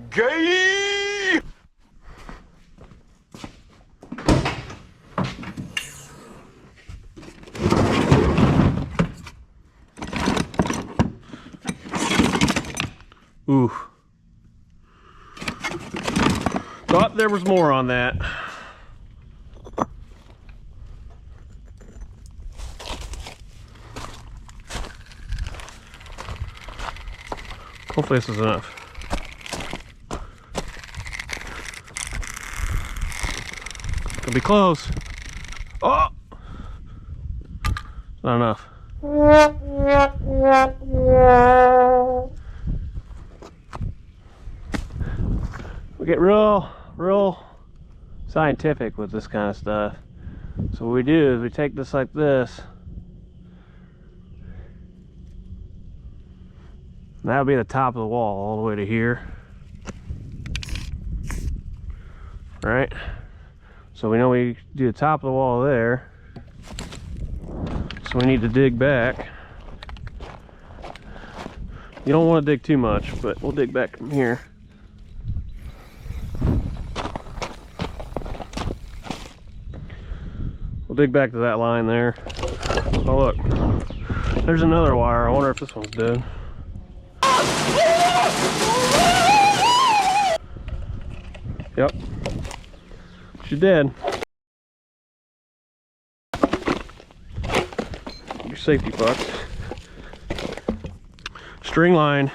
Gay! Ooh. Thought there was more on that. Hopefully this is enough. Could be close. Oh! Not enough. We get real scientific with this kind of stuff. So what we do is we take this like this. And that'll be the top of the wall all the way to here. Right? So we know we do the top of the wall there. So we need to dig back. You don't want to dig too much, but we'll dig back from here. We'll dig back to that line there. Oh look, there's another wire. I wonder if this one's dead. Yep, she's dead. Your safety pucks. String line.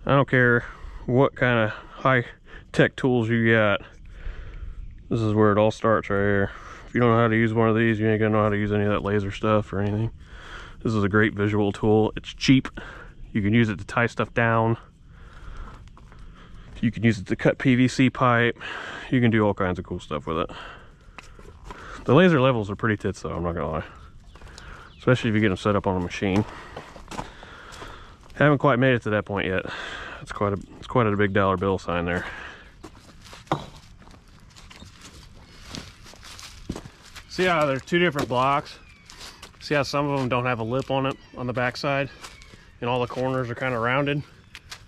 I don't care what kind of high-tech tools you got. This is where it all starts right here. If you don't know how to use one of these, you ain't gonna know how to use any of that laser stuff or anything. This is a great visual tool. It's cheap. You can use it to tie stuff down. You can use it to cut PVC pipe. You can do all kinds of cool stuff with it. The laser levels are pretty tits though, I'm not gonna lie. Especially if you get them set up on a machine. Haven't quite made it to that point yet. It's quite a big dollar bill sign there. See how there's two different blocks? See how some of them don't have a lip on it on the back side? And all the corners are kind of rounded?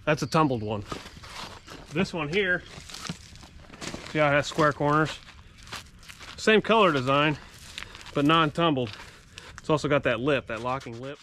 That's a tumbled one. This one here, see how it has square corners? Same color design, but non-tumbled. It's also got that lip, that locking lip.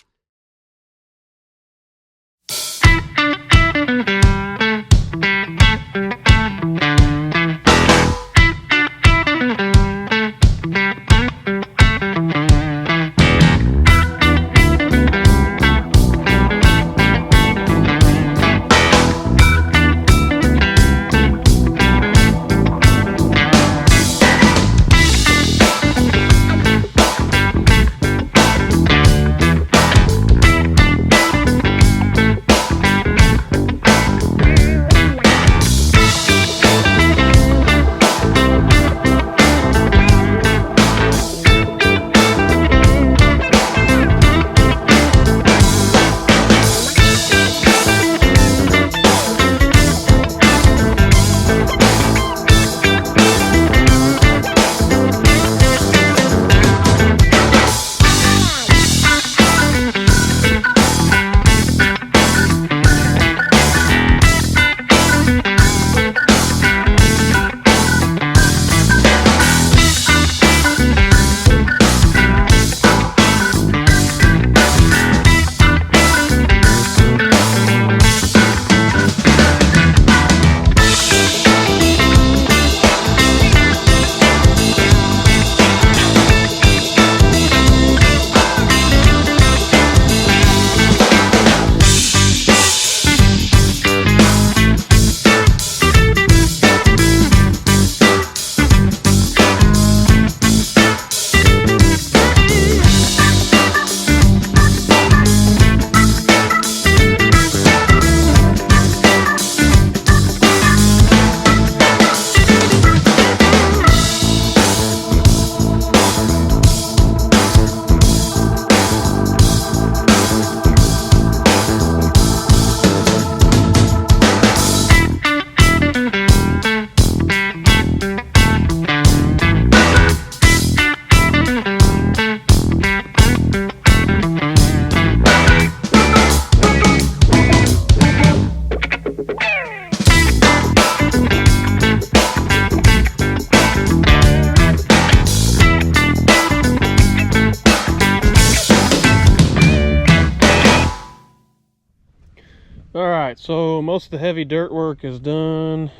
So most of the heavy dirt work is done.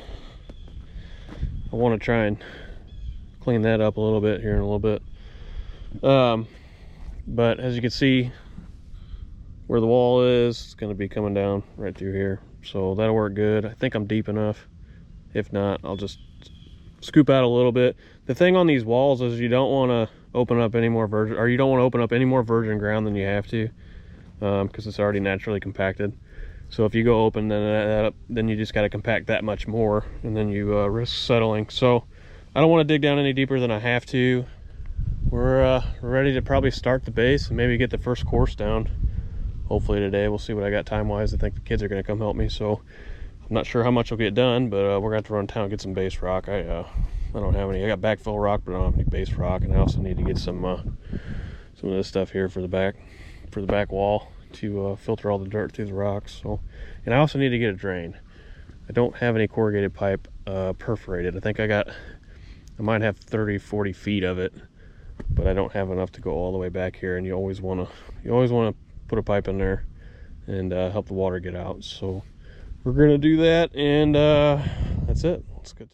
I want to try and clean that up a little bit here in a little bit. But as you can see, where the wall is, it's going to be coming down right through here. So that'll work good. I think I'm deep enough. If not, I'll just scoop out a little bit. The thing on these walls is you don't want to open up any more virgin, or you don't want to open up any more virgin ground than you have to, because it's already naturally compacted. So if you go open that up, then you just got to compact that much more, and then you risk settling. So I don't want to dig down any deeper than I have to. We're ready to probably start the base and maybe get the first course down. Hopefully today. We'll see what I got time-wise. I think the kids are going to come help me, so I'm not sure how much will get done, but we're going to have to run town and get some base rock. I don't have any. I got backfill rock, but I don't have any base rock, and I also need to get some of this stuff here for the back wall to filter all the dirt through the rocks. So, and I also need to get a drain. I don't have any corrugated pipe perforated. I think I might have 30-40 feet of it, but I don't have enough to go all the way back here. And you always want to put a pipe in there and help the water get out. So we're gonna do that, and that's it. Let's go.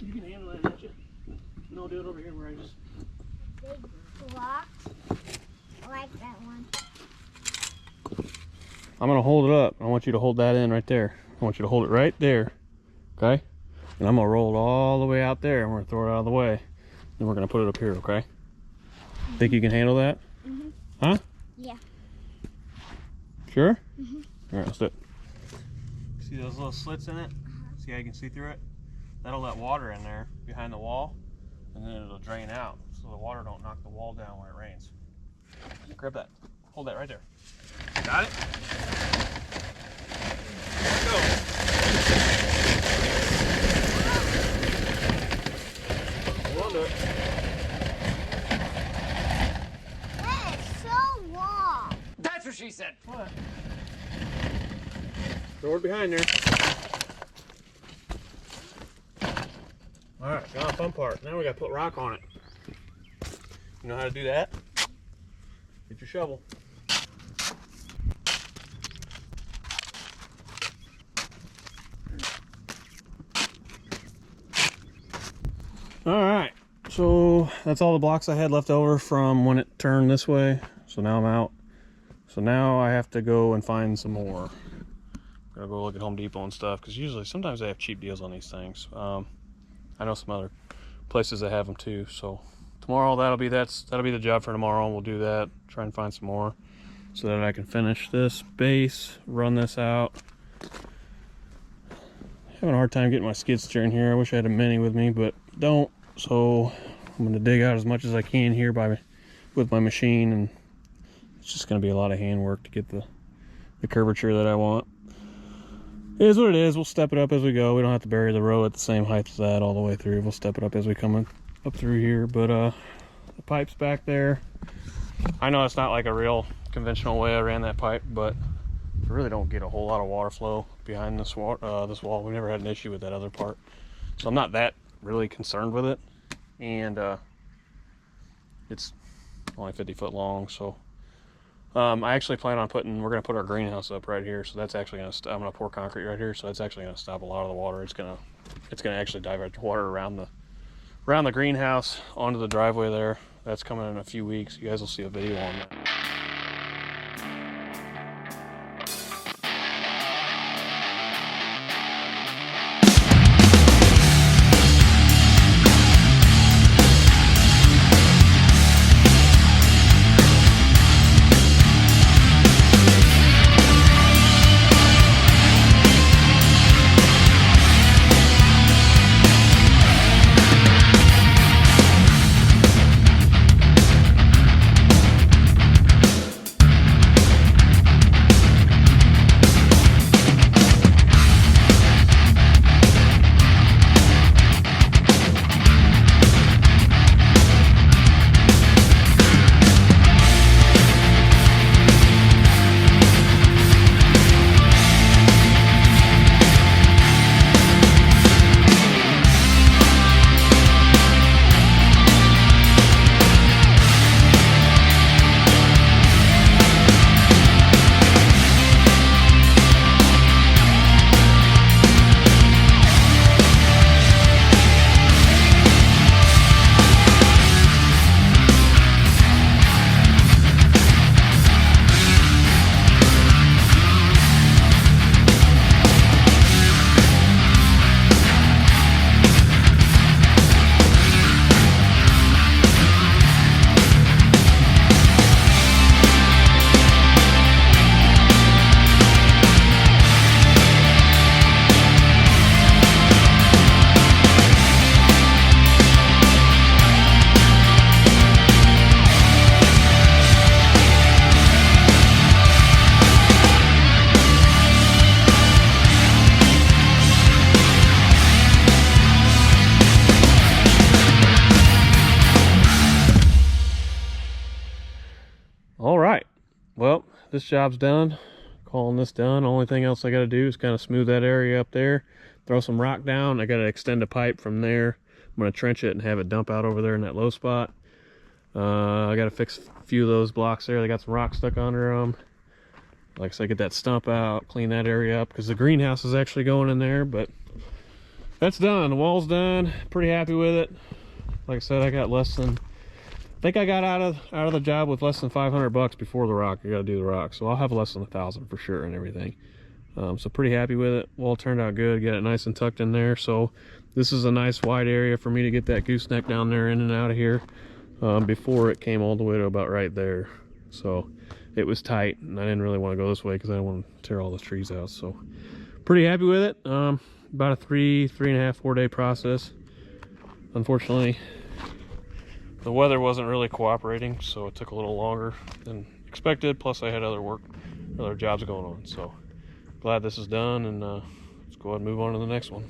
You can handle that, don't you? And I'll do it over here where I just... Big block. I like that one. I'm going to hold it up. I want you to hold that in right there. I want you to hold it right there. Okay? And I'm going to roll it all the way out there, and we're going to throw it out of the way. Then we're going to put it up here, okay? Mm-hmm. Think you can handle that? Mm-hmm. Huh? Yeah. Sure? Mm-hmm. All right, let's do it. See those little slits in it? See how you can see through it? That'll let water in there behind the wall, and then it'll drain out, so the water don't knock the wall down when it rains. Grab that. Hold that right there. Got it? Let's go. Hold on to it. That is so long. That's what she said. What? Throw it behind there. Alright, got a fun part. Now we gotta put rock on it. You know how to do that? Get your shovel. Alright, so that's all the blocks I had left over from when it turned this way. So now I'm out. So now I have to go and find some more. Gotta go look at Home Depot and stuff, because usually sometimes they have cheap deals on these things. I know some other places that have them too. So tomorrow that'll be the job for tomorrow. We'll do that. Try and find some more so that I can finish this base, run this out. Having a hard time getting my skid steer in here. I wish I had a mini with me, but don't. So I'm gonna dig out as much as I can here with my machine, and it's just gonna be a lot of hand work to get the curvature that I want. It is what it is. We'll step it up as we go. We don't have to bury the row at the same height as that all the way through. We'll step it up as we come up through here. But the pipe's back there. I know it's not like a real conventional way I ran that pipe, but I really don't get a whole lot of water flow behind this wall. We never had an issue with that other part, so I'm not that really concerned with it. And it's only 50 foot long, so I actually plan on we're gonna put our greenhouse up right here, so that's actually gonna I'm gonna pour concrete right here, so that's actually gonna stop a lot of the water. It's gonna actually divert the water around the greenhouse onto the driveway there. That's coming in a few weeks. You guys will see a video on that. All right, well, this job's done. Calling this done. Only thing else I got to do is kind of smooth that area up there, throw some rock down. I got to extend a pipe from there. I'm going to trench it and have it dump out over there in that low spot. I got to fix a few of those blocks there. They got some rock stuck under them. Like I said, get that stump out, clean that area up, because the greenhouse is actually going in there. But that's done. The wall's done. Pretty happy with it. Like I said, I got I think I got out of the job with less than $500 before the rock. I got to do the rock, so I'll have less than 1,000 for sure and everything. So pretty happy with it. Wall turned out good. Got it nice and tucked in there. So this is a nice wide area for me to get that gooseneck down there in and out of here. Before it came all the way to about right there, so it was tight, and I didn't really want to go this way because I didn't want to tear all the trees out. So pretty happy with it. About a 3.5, 4 day process. Unfortunately, the weather wasn't really cooperating, so it took a little longer than expected. Plus I had other other jobs going on. So glad this is done, and let's go ahead and move on to the next one.